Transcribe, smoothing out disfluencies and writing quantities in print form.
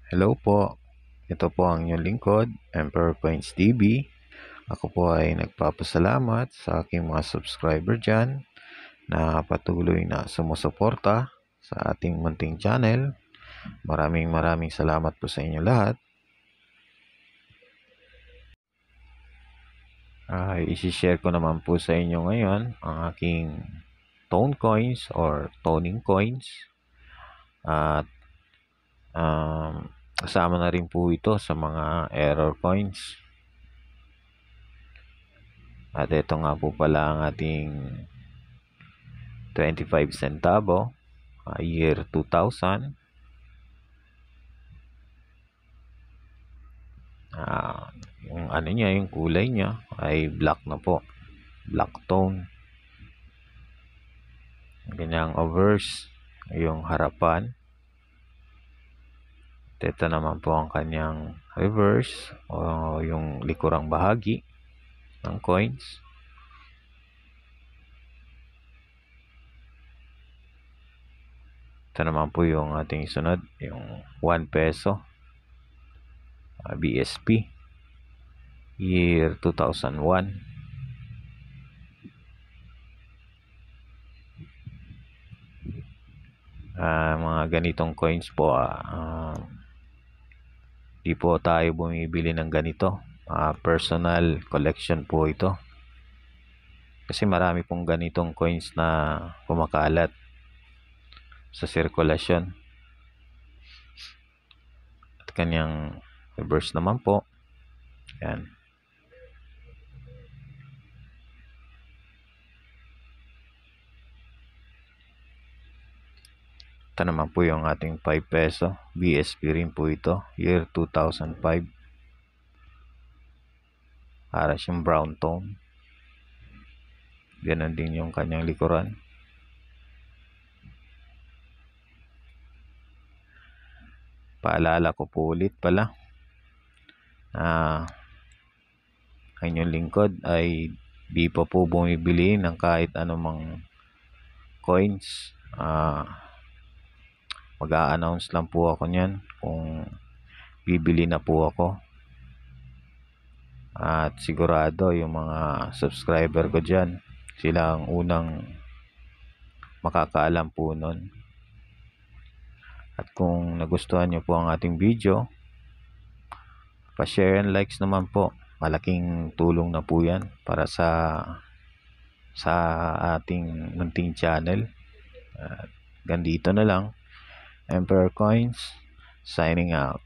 Hello po, ito po ang inyong lingkod, Emperor Coins TV. Ako po ay nagpapasalamat sa aking mga subscriber dyan na patuloy na sumusuporta sa ating munting channel. Maraming salamat po sa inyo lahat. Isi-share ko naman po sa inyo ngayon ang aking tone coins or toning coins. At kasama na rin po ito sa mga error coins. At ito nga po pala ang ating 25 centavo, year 2000. Yung ano niya, yung kulay niya ay black na po. Black tone. Ganyang obverse, yung harapan. At ito naman po ang kanyang reverse o yung likurang bahagi ng coins. Ito naman po yung ating sunod, yung 1 peso, BSP, year 2001. Mga ganitong coins po, di po tayo bumibili ng ganito. Personal collection po ito. Kasi marami pong ganitong coins na kumakalat sa sirkulasyon. At kanyang reverse naman po. Yan. Ito naman po yung ating 5 peso. BSP rin po ito. Year 2005. Para siyang brown tone. Ganon din yung kanyang likuran. Paalala ko po ulit pala. Ang inyong lingkod ay di pa po bumibili ng kahit anumang coins. Mag-a-announce lang po ako niyan kung bibili na po ako. At sigurado yung mga subscriber ko dyan, sila ang unang makakaalam po nun. At kung nagustuhan nyo po ang ating video, pa-share and likes naman po. Malaking tulong na po yan para sa ating munting channel. Gandito na lang. Emperor Coins signing out.